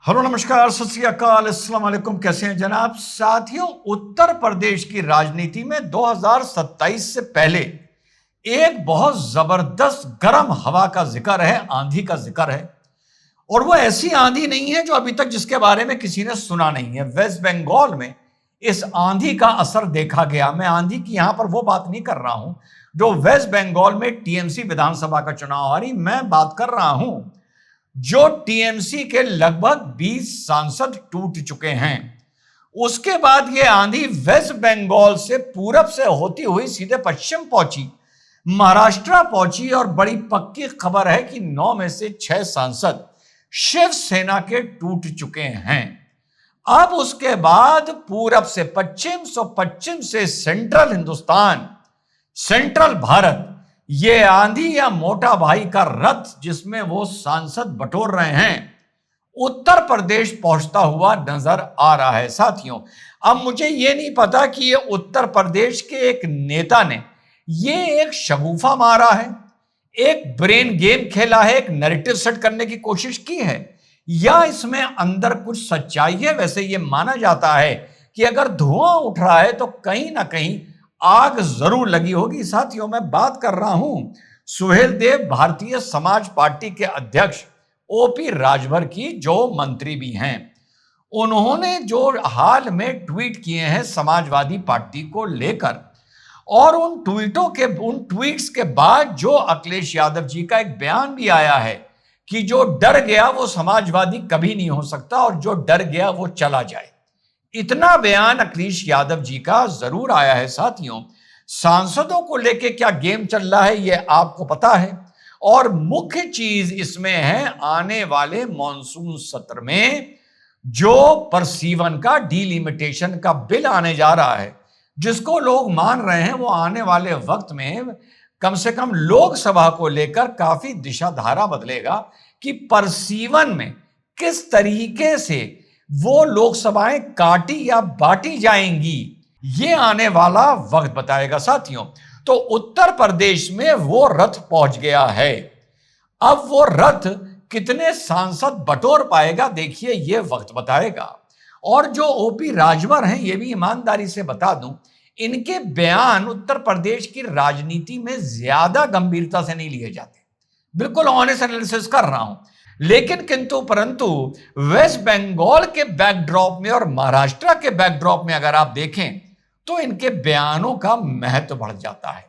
Hello, नमस्कार, सत श्री अकाल, अस्सलाम वालेकुम। कैसे हैं जनाब? साथियों, उत्तर प्रदेश की राजनीति में 2027 से पहले एक बहुत जबरदस्त गर्म हवा का जिक्र है, आंधी का जिक्र है। और वो ऐसी आंधी नहीं है जो अभी तक जिसके बारे में किसी ने सुना नहीं है। वेस्ट बंगाल में इस आंधी का असर देखा गया। मैं आंधी की यहां पर वो बात नहीं कर रहा हूं जो वेस्ट बंगाल में टीएमसी विधानसभा का चुनाव आ रही। मैं बात कर रहा हूं जो टीएमसी के लगभग 20 सांसद टूट चुके हैं। उसके बाद यह आंधी वेस्ट बंगाल से पूरब से होती हुई सीधे पश्चिम पहुंची, महाराष्ट्र पहुंची और बड़ी पक्की खबर है कि 9 में से 6 सांसद शिवसेना के टूट चुके हैं। अब उसके बाद पूरब से पश्चिम, सो पश्चिम से सेंट्रल हिंदुस्तान, सेंट्रल भारत, ये आंधी या मोटा भाई का रथ जिसमें वो सांसद बटोर रहे हैं, उत्तर प्रदेश पहुंचता हुआ नजर आ रहा है। साथियों, अब मुझे ये नहीं पता कि ये उत्तर प्रदेश के एक नेता ने ये एक शगुफा मारा है, एक ब्रेन गेम खेला है, एक नैरेटिव सेट करने की कोशिश की है, या इसमें अंदर कुछ सच्चाई है। वैसे ये माना जाता है कि अगर धुआं उठ रहा है तो कहीं ना कहीं आग जरूर लगी होगी। साथियों, मैं बात कर रहा हूं सुहेल देव, भारतीय समाज पार्टी के अध्यक्ष ओपी राजभर की, जो मंत्री भी हैं। उन्होंने जो हाल में ट्वीट किए हैं समाजवादी पार्टी को लेकर, और उन ट्वीट्स के बाद जो अखिलेश यादव जी का एक बयान भी आया है कि जो डर गया वो समाजवादी कभी नहीं हो सकता और जो डर गया वो चला जाए। इतना बयान अखिलेश यादव जी का जरूर आया है। साथियों, सांसदों को लेके क्या गेम चल रहा है ये आपको पता है। और मुख्य चीज इसमें है आने वाले मॉनसून सत्र में जो परसीवन का डिलिमिटेशन का बिल आने जा रहा है, जिसको लोग मान रहे हैं वो आने वाले वक्त में कम से कम लोकसभा को लेकर काफी दिशा धारा बदलेगा कि परसीवन में किस तरीके से वो लोकसभाएं काटी या बांटी जाएंगी, ये आने वाला वक्त बताएगा। साथियों, तो उत्तर प्रदेश में वो रथ पहुंच गया है। अब वो रथ कितने सांसद बटोर पाएगा, देखिए ये वक्त बताएगा। और जो ओपी राजभर हैं, ये भी ईमानदारी से बता दूं, इनके बयान उत्तर प्रदेश की राजनीति में ज्यादा गंभीरता से नहीं लिए जाते। बिल्कुल ऑनेस्ट एनालिसिस कर रहा हूं। लेकिन किंतु परंतु वेस्ट बंगाल के बैकड्रॉप में और महाराष्ट्र के बैकड्रॉप में अगर आप देखें तो इनके बयानों का महत्व बढ़ जाता है।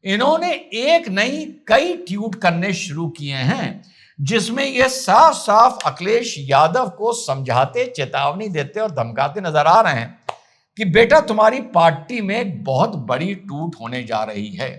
इन्होंने एक नहीं कई ट्वीट करने शुरू किए हैं जिसमें यह साफ साफ अखिलेश यादव को समझाते, चेतावनी देते और धमकाते नजर आ रहे हैं कि बेटा तुम्हारी पार्टी में एक बहुत बड़ी टूट होने जा रही है।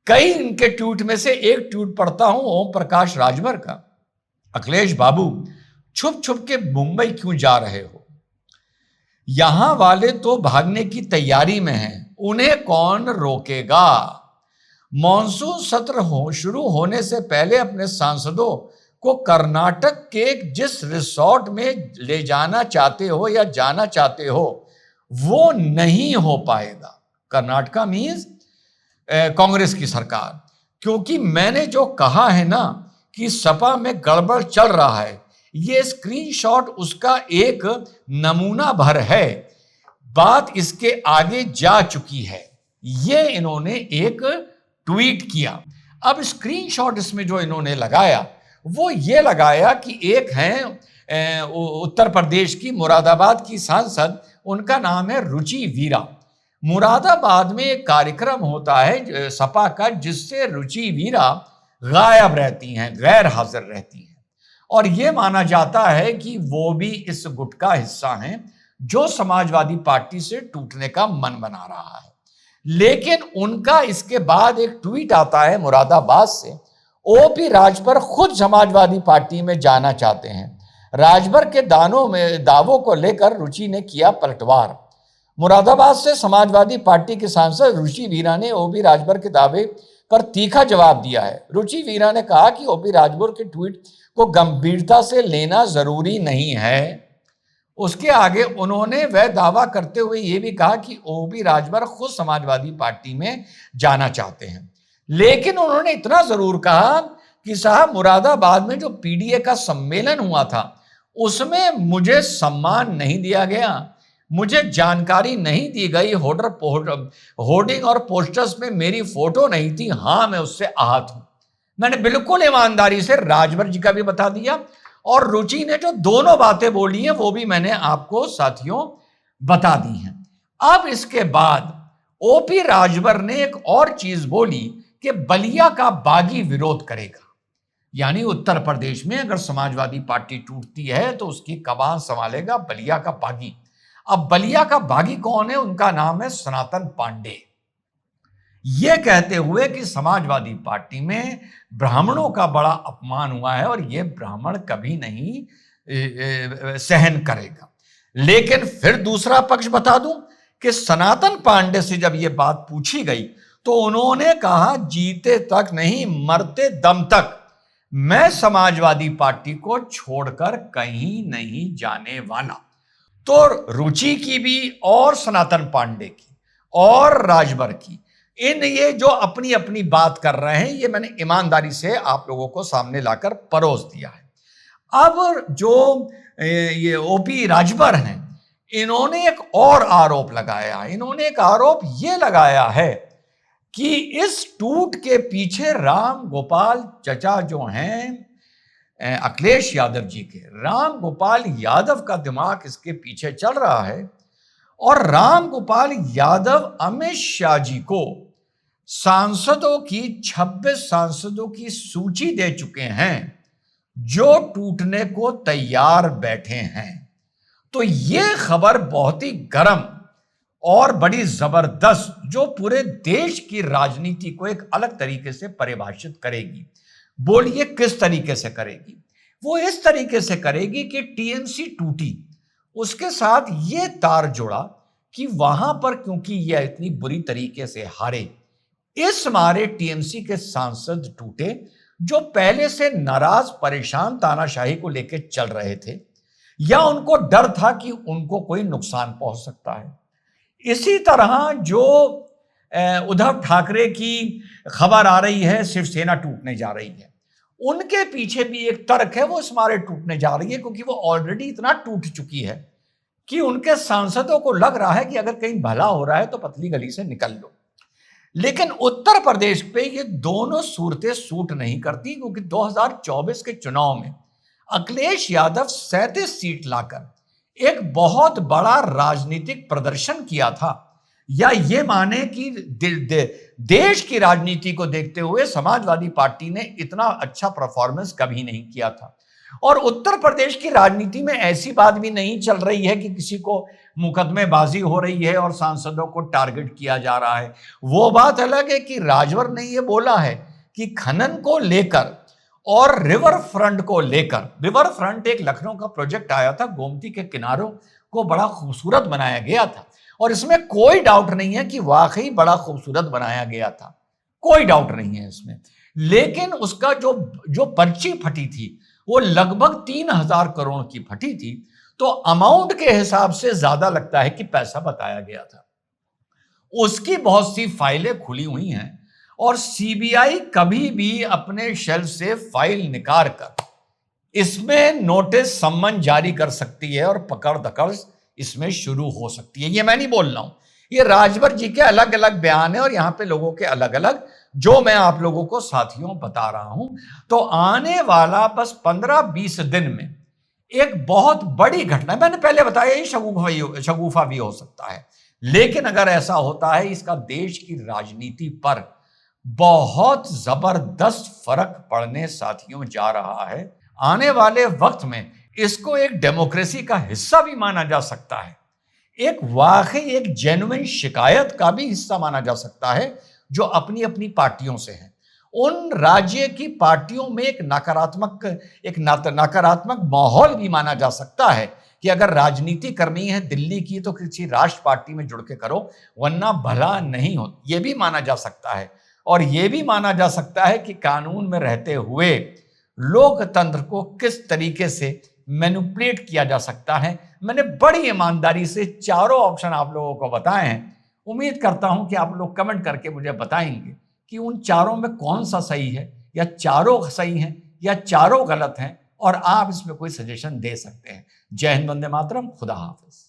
कई इनके ट्वीट में से एक ट्वीट पढ़ता हूं ओम प्रकाश राजभर का। अखिलेश बाबू, छुप छुप के मुंबई क्यों जा रहे हो? यहां वाले तो भागने की तैयारी में हैं, उन्हें कौन रोकेगा? मॉनसून सत्र शुरू होने से पहले अपने सांसदों को कर्नाटक के जिस रिसोर्ट में ले जाना चाहते हो या जाना चाहते हो वो नहीं हो पाएगा। कर्नाटका मीन्स कांग्रेस की सरकार, क्योंकि मैंने जो कहा है ना कि सपा में गड़बड़ चल रहा है, ये स्क्रीनशॉट उसका एक नमूना भर है। बात इसके आगे जा चुकी है। ये इन्होंने एक ट्वीट किया। अब स्क्रीनशॉट इसमें जो इन्होंने लगाया वो ये लगाया कि एक है उत्तर प्रदेश की मुरादाबाद की सांसद, उनका नाम है रुचि वीरा। मुरादाबाद में एक कार्यक्रम होता है सपा का जिससे रुचि वीरा गायब रहती हैं, गैर हाजिर रहती हैं, और यह माना जाता है कि वो भी इस गुट का हिस्सा हैं जो समाजवादी पार्टी से टूटने का मन बना रहा है। लेकिन उनका इसके बाद एक ट्वीट आता है मुरादाबाद से, ओपी राजभर खुद समाजवादी पार्टी में जाना चाहते हैं। राजभर के दावों को लेकर रुचि ने किया पलटवार। मुरादाबाद से समाजवादी पार्टी के सांसद रुचि वीरा ने ओपी राजभर के दावे पर तीखा जवाब दिया है। रुचि वीरा ने कहा कि ओपी राजभर के ट्वीट को गंभीरता से लेना जरूरी नहीं है। उसके आगे उन्होंने वह दावा करते हुए यह भी कहा कि ओपी राजभर खुद समाजवादी पार्टी में जाना चाहते हैं। लेकिन उन्होंने इतना जरूर कहा कि साहब मुरादाबाद में जो पीडीए का सम्मेलन हुआ था उसमें मुझे सम्मान नहीं दिया गया, मुझे जानकारी नहीं दी गई, होर्डिंग और पोस्टर्स में मेरी फोटो नहीं थी। हां, मैं उससे आहत हूं। मैंने बिल्कुल ईमानदारी से राजभर जी का भी बता दिया, और रुचि ने जो दोनों बातें बोली हैं वो भी मैंने आपको साथियों बता दी हैं। अब इसके बाद ओपी राजभर ने एक और चीज बोली कि बलिया का बागी विरोध करेगा। यानी उत्तर प्रदेश में अगर समाजवादी पार्टी टूटती है तो उसकी कमान संभालेगा बलिया का बागी। अब बलिया का बागी कौन है? उनका नाम है सनातन पांडे। यह कहते हुए कि समाजवादी पार्टी में ब्राह्मणों का बड़ा अपमान हुआ है और यह ब्राह्मण कभी नहीं सहन करेगा। लेकिन फिर दूसरा पक्ष बता दूं कि सनातन पांडे से जब यह बात पूछी गई तो उन्होंने कहा, जीते तक नहीं मरते दम तक मैं समाजवादी पार्टी को छोड़कर कहीं नहीं जाने वाला। तो रुचि की भी और सनातन पांडे की और राजभर की, इन ये जो अपनी अपनी बात कर रहे हैं, ये मैंने ईमानदारी से आप लोगों को सामने लाकर परोस दिया है। अब जो ये ओपी राजभर हैं, इन्होंने एक और आरोप लगाया। इन्होंने एक आरोप ये लगाया है कि इस टूट के पीछे राम गोपाल चचा जो हैं अखिलेश यादव जी के, राम गोपाल यादव का दिमाग इसके पीछे चल रहा है। और राम गोपाल यादव अमित शाह जी को सांसदों की 26 सांसदों की सूची दे चुके हैं जो टूटने को तैयार बैठे हैं। तो यह खबर बहुत ही गर्म और बड़ी जबरदस्त, जो पूरे देश की राजनीति को एक अलग तरीके से परिभाषित करेगी। बोलिए किस तरीके से करेगी? वो इस तरीके से करेगी कि टीएमसी टूटी, उसके साथ ये तार जुड़ा कि वहां पर क्योंकि यह इतनी बुरी तरीके से हारे, इस मारे टीएमसी के सांसद टूटे जो पहले से नाराज परेशान तानाशाही को लेकर चल रहे थे, या उनको डर था कि उनको कोई नुकसान पहुंच सकता है। इसी तरह जो उद्धव ठाकरे की खबर आ रही है शिवसेना टूटने जा रही है, उनके पीछे भी एक तर्क है, वो इस मारे टूटने जा रही है क्योंकि वो ऑलरेडी इतना टूट चुकी है कि उनके सांसदों को लग रहा है कि अगर कहीं भला हो रहा है तो पतली गली से निकल लो। लेकिन उत्तर प्रदेश पे ये दोनों सूरतें सूट नहीं करती, क्योंकि 2024 के चुनाव में अखिलेश यादव 37 सीट लाकर एक बहुत बड़ा राजनीतिक प्रदर्शन किया था, या ये माने कि देश की राजनीति को देखते हुए समाजवादी पार्टी ने इतना अच्छा परफॉर्मेंस कभी नहीं किया था। और उत्तर प्रदेश की राजनीति में ऐसी बात भी नहीं चल रही है कि किसी को मुकदमेबाजी हो रही है और सांसदों को टारगेट किया जा रहा है। वो बात अलग है कि राजभर ने ये बोला है कि खनन को लेकर और रिवर फ्रंट को लेकर, रिवर फ्रंट एक लखनऊ का प्रोजेक्ट आया था, गोमती के किनारों को बड़ा खूबसूरत बनाया गया था, और इसमें कोई डाउट नहीं है कि वाकई बड़ा खूबसूरत बनाया गया था, कोई डाउट नहीं है इसमें। लेकिन उसका जो पर्ची फटी थी वो लगभग 3000 करोड़ की फटी थी, तो अमाउंट के हिसाब से ज्यादा लगता है कि पैसा बताया गया था। उसकी बहुत सी फाइलें खुली हुई हैं और सीबीआई कभी भी अपने शेल्फ से फाइल निकाल कर इसमें नोटिस सम्मन जारी कर सकती है और पकड़ दकड़ इसमें शुरू हो सकती है। ये मैं नहीं बोल रहा हूं, ये राजभर जी के अलग अलग बयान है और यहां पे लोगों के अलग अलग, जो मैं आप लोगों को साथियों बता रहा हूं। तो आने वाला बस 15-20 दिन में एक बहुत बड़ी घटना, मैंने पहले बताया ये शगुफा भी हो सकता है, लेकिन अगर ऐसा होता है इसका देश की राजनीति पर बहुत जबरदस्त फर्क पड़ने साथियों जा रहा है। आने वाले वक्त में इसको एक डेमोक्रेसी का हिस्सा भी माना जा सकता है, एक वाकई एक जेन्युइन शिकायत का भी हिस्सा माना जा सकता है जो अपनी अपनी पार्टियों से है। उन राज्य की पार्टियों में एक नकारात्मक माहौल भी माना जा सकता है कि अगर राजनीति करनी है दिल्ली की तो किसी राष्ट्र पार्टी में जुड़ के करो, वरना भला नहीं हो, यह भी माना जा सकता है। और यह भी माना जा सकता है कि कानून में रहते हुए लोकतंत्र को किस तरीके से मैनिपुलेट किया जा सकता है। मैंने बड़ी ईमानदारी से चारों ऑप्शन आप लोगों को बताए हैं। उम्मीद करता हूं कि आप लोग कमेंट करके मुझे बताएंगे कि उन चारों में कौन सा सही है, या चारों सही हैं, या चारों गलत हैं, और आप इसमें कोई सजेशन दे सकते हैं। जय हिंद, वंदे मातरम, खुदा हाफिज।